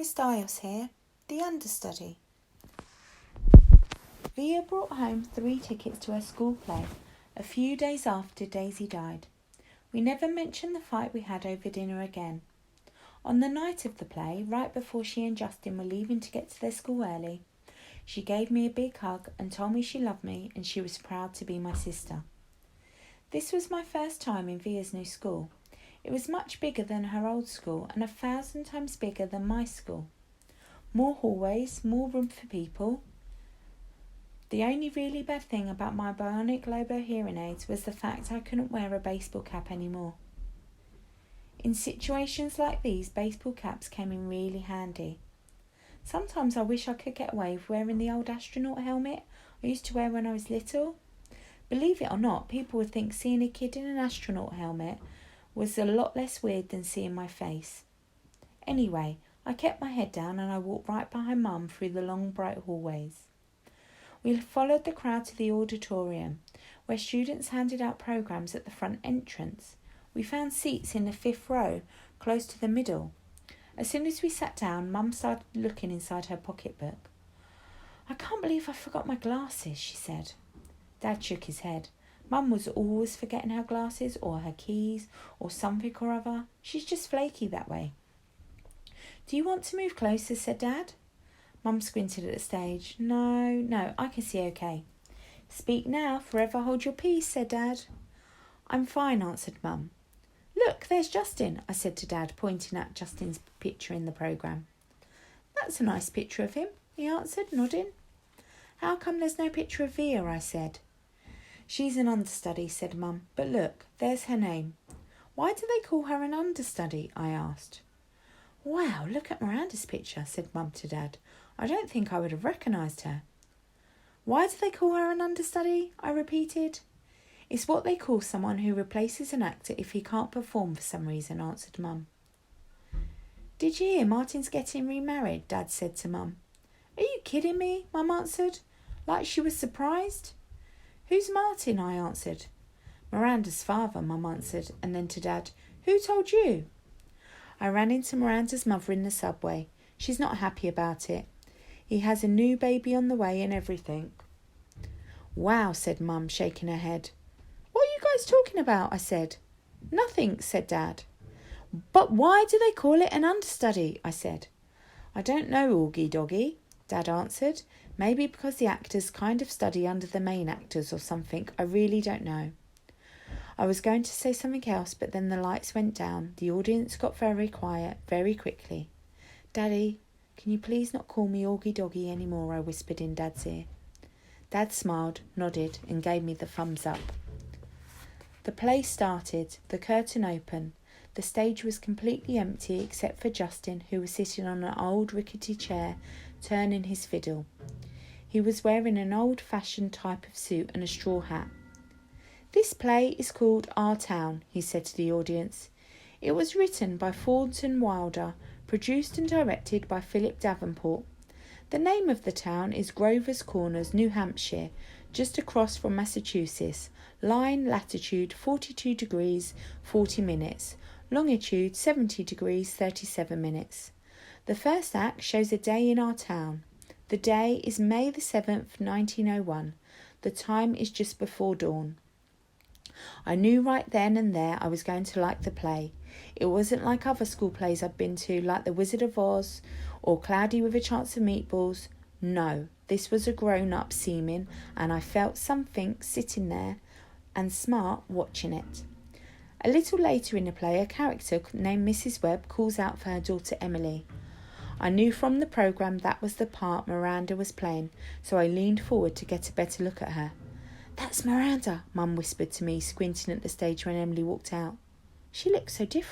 Miss Dios here, the understudy. Via brought home 3 tickets to her school play a few days after Daisy died. We never mentioned the fight we had over dinner again. On the night of the play, right before she and Justin were leaving to get to their school early, she gave me a big hug and told me she loved me and she was proud to be my sister. This was my first time in Via's new school. It was much bigger than her old school and 1,000 times bigger than my school. More hallways, more room for people. The only really bad thing about my bionic Lobo hearing aids was the fact I couldn't wear a baseball cap anymore. In situations like these, baseball caps came in really handy. Sometimes I wish I could get away with wearing the old astronaut helmet I used to wear when I was little. Believe it or not, people would think seeing a kid in an astronaut helmet was a lot less weird than seeing my face. Anyway, I kept my head down and I walked right behind Mum through the long bright hallways. We followed the crowd to the auditorium, where students handed out programmes at the front entrance. We found seats in the 5th row, close to the middle. As soon as we sat down, Mum started looking inside her pocketbook. "I can't believe I forgot my glasses," she said. Dad shook his head. Mum was always forgetting her glasses or her keys or something or other. She's just flaky that way. "Do you want to move closer?" said Dad. Mum squinted at the stage. No, I can see okay." "Speak now, forever hold your peace," said Dad. "I'm fine," answered Mum. "Look, there's Justin," I said to Dad, pointing at Justin's picture in the programme. "That's a nice picture of him," he answered, nodding. "How come there's no picture of Via?" I said. "She's an understudy," said Mum, "but look, there's her name." "Why do they call her an understudy?" I asked. "Wow, look at Miranda's picture," said Mum to Dad. "I don't think I would have recognised her." "Why do they call her an understudy?" I repeated. "It's what they call someone who replaces an actor if he can't perform for some reason," answered Mum. "Did you hear Martin's getting remarried?" Dad said to Mum. "Are you kidding me?" Mum answered, like she was surprised. "Who's Martin?" I answered. "Miranda's father," Mum answered, and then to Dad, "Who told you?" I ran into Miranda's mother in the subway. She's not happy about it. He has a new baby on the way and everything. "Wow," said Mum, shaking her head. "What are you guys talking about?" I said. "Nothing," said Dad. "But why do they call it an understudy?" I said. "I don't know, Augie Doggy," Dad answered. "Maybe because the actors kind of study under the main actors or something. I really don't know." I was going to say something else, but then the lights went down. The audience got very quiet, very quickly. "Daddy, can you please not call me Augie Doggy anymore?" I whispered in Dad's ear. Dad smiled, nodded, and gave me the thumbs up. The play started, the curtain opened. The stage was completely empty except for Justin, who was sitting on an old rickety chair, turning his fiddle. He was wearing an old-fashioned type of suit and a straw hat. "This play is called Our Town," he said to the audience. "It was written by Thornton Wilder, produced and directed by Philip Davenport. The name of the town is Grover's Corners, New Hampshire, just across from Massachusetts. Line latitude 42 degrees 40 minutes, longitude 70 degrees 37 minutes. The first act shows a day in our town. The day is May the 7th, 1901. The time is just before dawn." I knew right then and there I was going to like the play. It wasn't like other school plays I'd been to, like The Wizard of Oz or Cloudy with a Chance of Meatballs. No, this was a grown-up seeming, and I felt something sitting there and smart watching it. A little later in the play, a character named Mrs. Webb calls out for her daughter Emily. I knew from the programme that was the part Miranda was playing, so I leaned forward to get a better look at her. "That's Miranda," Mum whispered to me, squinting at the stage when Emily walked out. "She looks so different."